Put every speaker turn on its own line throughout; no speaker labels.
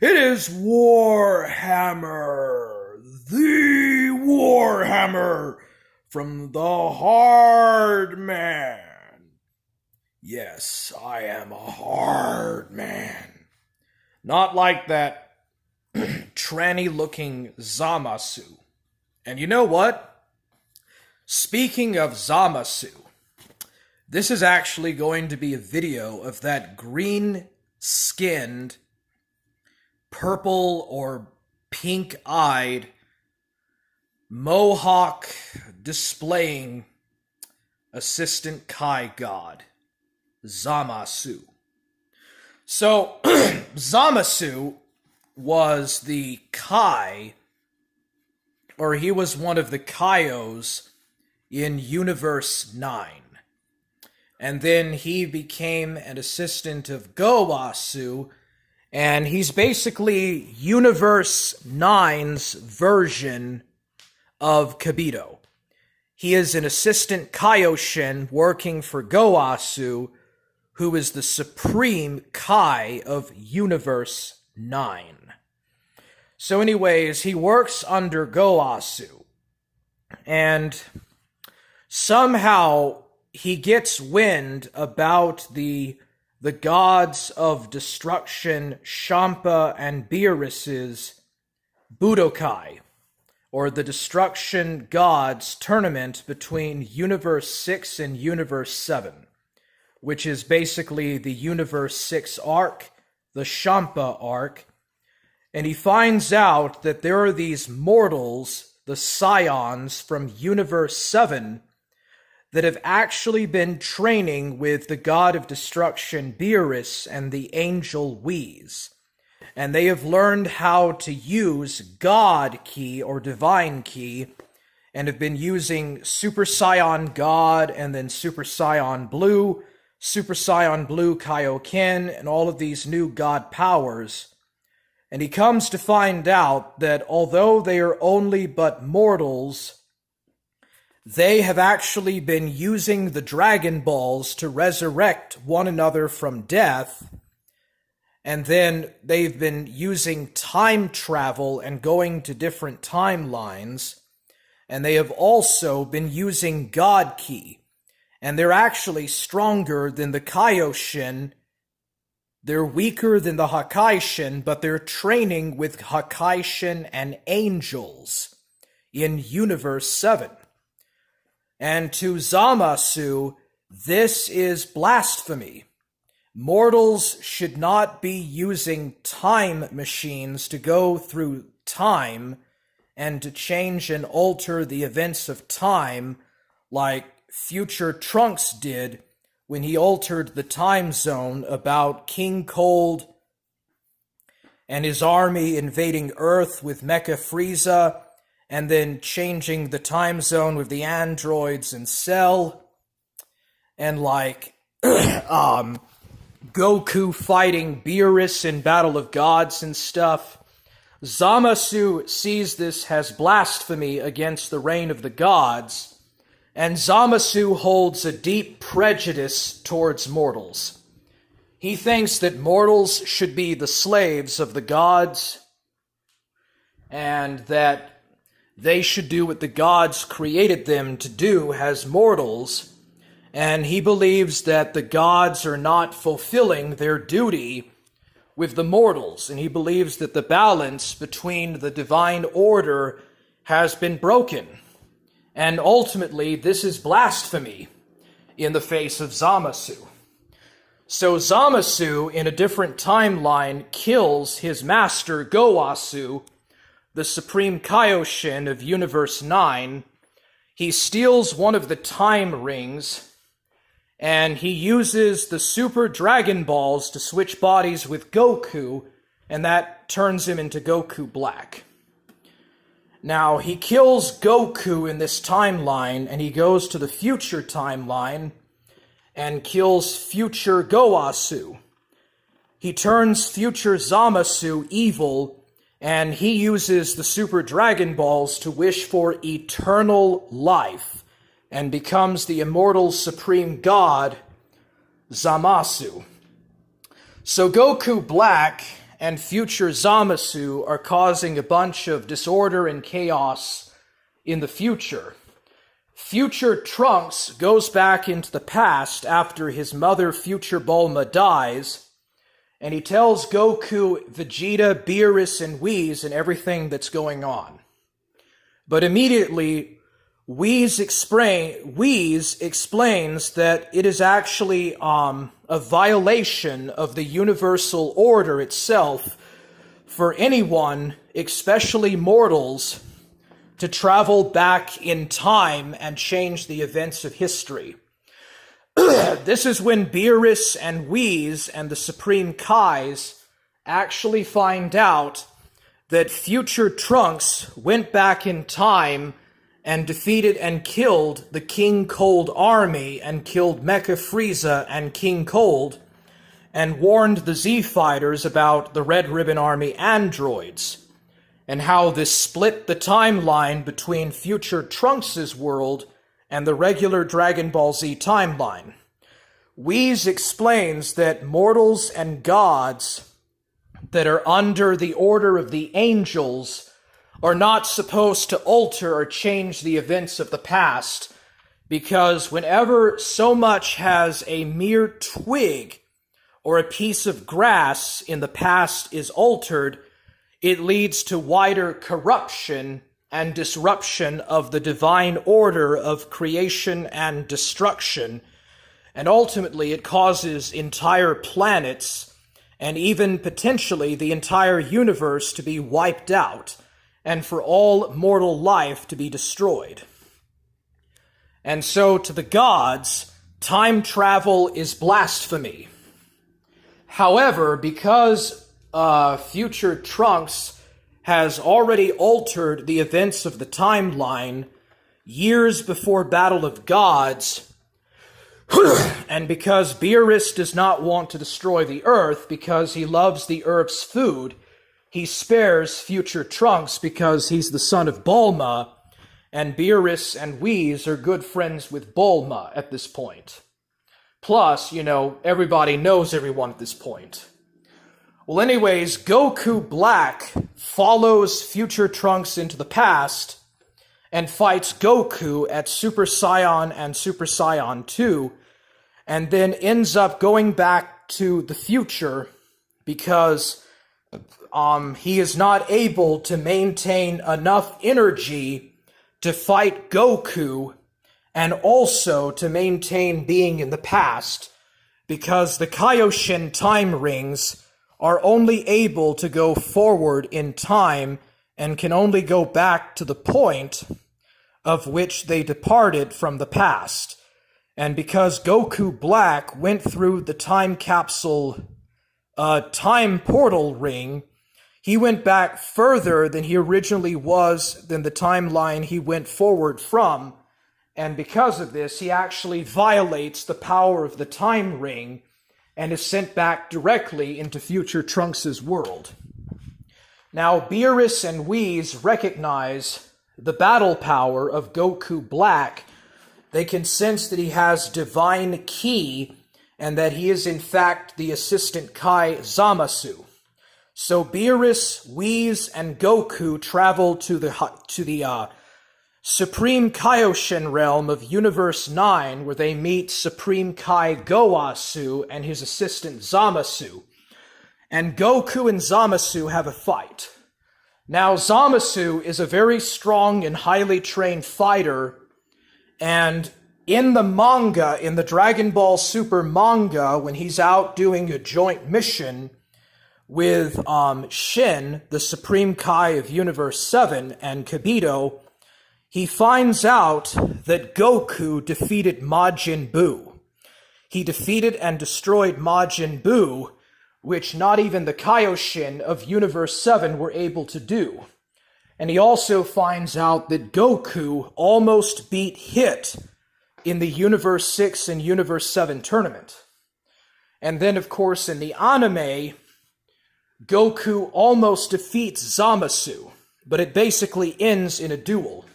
It is Warhammer, the Warhammer from the Hard Man. Yes, I am a hard man. Not like that tranny-looking Zamasu. And you know what? Speaking of Zamasu, this is actually going to be a video of that green-skinned, purple or pink-eyed mohawk displaying assistant Kai god, Zamasu. So, Zamasu was the Kai, or he was one of the Kaios in Universe 9. And then he became an assistant of Gowasu, and he's basically Universe 9's version of Kibito. He is an assistant Kaioshin working for Gowasu, who is the supreme Kai of Universe 9. So anyways, he works under Gowasu, and somehow he gets wind about the gods of destruction, Shampa and Beerus's Budokai, or the Destruction Gods tournament between Universe 6 and Universe 7, which is basically the Universe 6 arc, the Shampa arc, and he finds out that there are these mortals, the Scions from Universe 7, that have actually been training with the god of destruction Beerus and the angel Whis. And they have learned how to use God Ki or Divine Ki, and have been using Super Scion God and then Super Scion Blue Kaioken, and all of these new god powers. And he comes to find out that although they are only but mortals, they have actually been using the Dragon Balls to resurrect one another from death, and then they've been using time travel and going to different timelines, and they have also been using God Ki, and they're actually stronger than the Kaioshin. They're weaker than the Hakaishin, but they're training with Hakaishin and angels in Universe 7. And to Zamasu, this is blasphemy. Mortals should not be using time machines to go through time and to change and alter the events of time like future Trunks did when he altered the time zone about King Cold and his army invading Earth with Mecha Frieza, and then changing the time zone with the androids and Cell, and like Goku fighting Beerus in Battle of Gods and stuff. Zamasu sees this as blasphemy against the reign of the gods, and Zamasu holds a deep prejudice towards mortals. He thinks that mortals should be the slaves of the gods, and that they should do what the gods created them to do as mortals, and he believes that the gods are not fulfilling their duty with the mortals, and he believes that the balance between the divine order has been broken. And ultimately, this is blasphemy in the face of Zamasu. So Zamasu, in a different timeline, kills his master Gowasu, the Supreme Kaioshin of Universe 9. He steals one of the time rings, and he uses the Super Dragon Balls to switch bodies with Goku, and that turns him into Goku Black. Now, he kills Goku in this timeline, and he goes to the future timeline and kills future Gowasu. He turns future Zamasu evil, and he uses the Super Dragon Balls to wish for eternal life, and becomes the immortal supreme god, Zamasu. So Goku Black and future Zamasu are causing a bunch of disorder and chaos in the future. Future Trunks goes back into the past after his mother, future Bulma, dies, and he tells Goku, Vegeta, Beerus, and Whis and everything that's going on. But immediately, Whis explains that it is actually a violation of the universal order itself for anyone, especially mortals, to travel back in time and change the events of history. This is when Beerus and Whis and the Supreme Kais actually find out that future Trunks went back in time and defeated and killed the King Cold army and killed Mecha Frieza and King Cold and warned the Z-Fighters about the Red Ribbon Army androids and how this split the timeline between future Trunks' world and the regular Dragon Ball Z timeline. Whis explains that mortals and gods that are under the order of the angels are not supposed to alter or change the events of the past, because whenever so much as a mere twig or a piece of grass in the past is altered, it leads to wider corruption and disruption of the divine order of creation and destruction, and ultimately it causes entire planets and even potentially the entire universe to be wiped out, and for all mortal life to be destroyed. And so, to the gods, time travel is blasphemy. However, because future Trunks has already altered the events of the timeline years before Battle of Gods, and because Beerus does not want to destroy the Earth because he loves the Earth's food, he spares future Trunks because he's the son of Bulma, and Beerus and Whis are good friends with Bulma at this point. Plus, everybody knows everyone at this point. Well, anyways, Goku Black follows future Trunks into the past and fights Goku at Super Saiyan and Super Saiyan 2, and then ends up going back to the future because he is not able to maintain enough energy to fight Goku and also to maintain being in the past, because the Kaioshin time rings are only able to go forward in time and can only go back to the point of which they departed from the past. And because Goku Black went through the time capsule time portal ring, he went back further than he originally was than the timeline he went forward from. And because of this, he actually violates the power of the time ring and is sent back directly into future Trunks' world. Now, Beerus and Whis recognize the battle power of Goku Black. They can sense that he has divine ki and that he is in fact the assistant Kai Zamasu. So Beerus, Whis, and Goku travel to the Supreme Kaioshin realm of Universe 9, where they meet Supreme Kai Gowasu and his assistant Zamasu. And Goku and Zamasu have a fight. Now, Zamasu is a very strong and highly trained fighter, and in the manga, in the Dragon Ball Super manga, when he's out doing a joint mission with Shin, the Supreme Kai of Universe 7, and Kibito, he finds out that Goku defeated Majin Buu. He defeated and destroyed Majin Buu, which not even the Kaioshin of Universe 7 were able to do. And he also finds out that Goku almost beat Hit in the Universe 6 and Universe 7 tournament. And then, of course, in the anime, Goku almost defeats Zamasu, but it basically ends in a duel.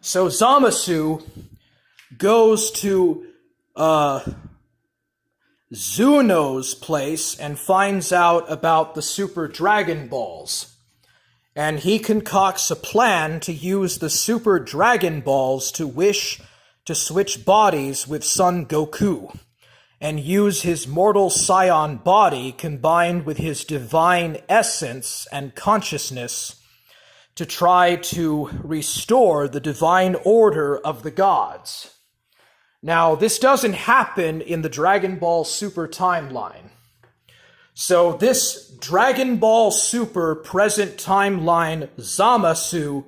So Zamasu goes to Zuno's place and finds out about the Super Dragon Balls. And he concocts a plan to use the Super Dragon Balls to wish to switch bodies with Son Goku, and use his mortal Saiyan body combined with his divine essence and consciousness to try to restore the divine order of the gods. Now, this doesn't happen in the Dragon Ball Super timeline. So this Dragon Ball Super present timeline Zamasu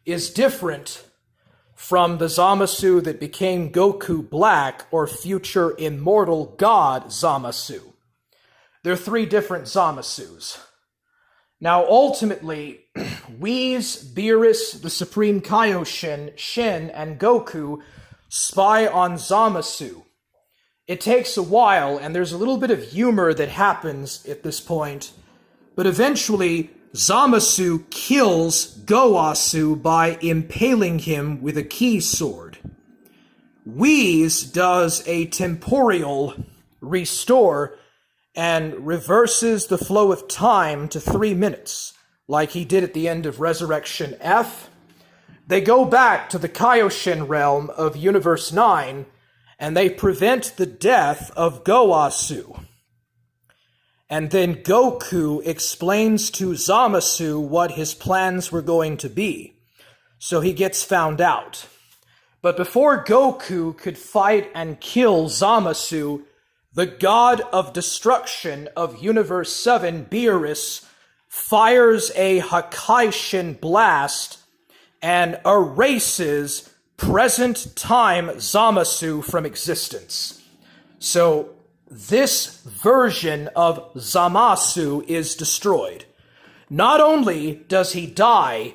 is different from the Zamasu that became Goku Black or future immortal god Zamasu. There are three different Zamasus. Now, ultimately, Whis, Beerus, the Supreme Kaioshin, Shin, and Goku spy on Zamasu. It takes a while, and there's a little bit of humor that happens at this point, but eventually Zamasu kills Goasu by impaling him with a key sword. Whis does a temporal restore and reverses the flow of time to 3 minutes, like he did at the end of Resurrection F. They go back to the Kaioshin realm of Universe 9, and they prevent the death of Goasu. And then Goku explains to Zamasu what his plans were going to be, so he gets found out. But before Goku could fight and kill Zamasu, the god of destruction of Universe 7, Beerus, fires a Hakaishin blast and erases present-time Zamasu from existence. So this version of Zamasu is destroyed. Not only does he die,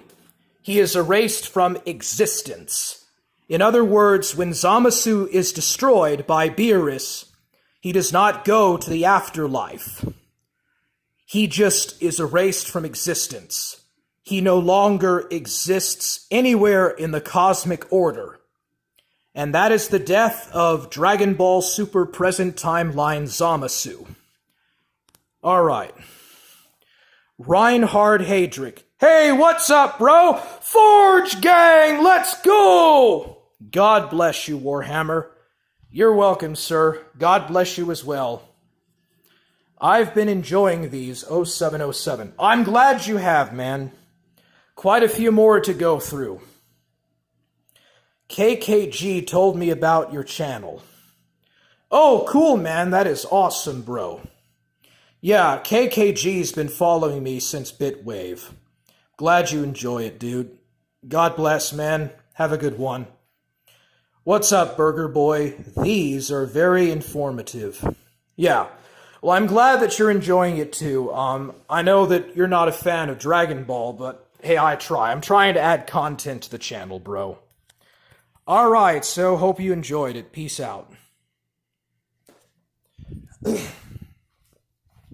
he is erased from existence. In other words, when Zamasu is destroyed by Beerus, he does not go to the afterlife. He just is erased from existence. He no longer exists anywhere in the cosmic order. And that is the death of Dragon Ball Super present timeline Zamasu. Alright. Reinhard Heydrich. Hey, what's up, bro? Forge gang, let's go! God bless you, Warhammer. You're welcome, sir. God bless you as well. I've been enjoying these 0707. I'm glad you have, man. Quite a few more to go through. KKG told me about your channel. Oh, cool, man. That is awesome, bro. Yeah, KKG's been following me since Bitwave. Glad you enjoy it, dude. God bless, man. Have a good one. What's up, Burger Boy? These are very informative. Yeah. Well, I'm glad that you're enjoying it, too. I know that you're not a fan of Dragon Ball, but hey, I try. I'm trying to add content to the channel, bro. Alright, so hope you enjoyed it. Peace out.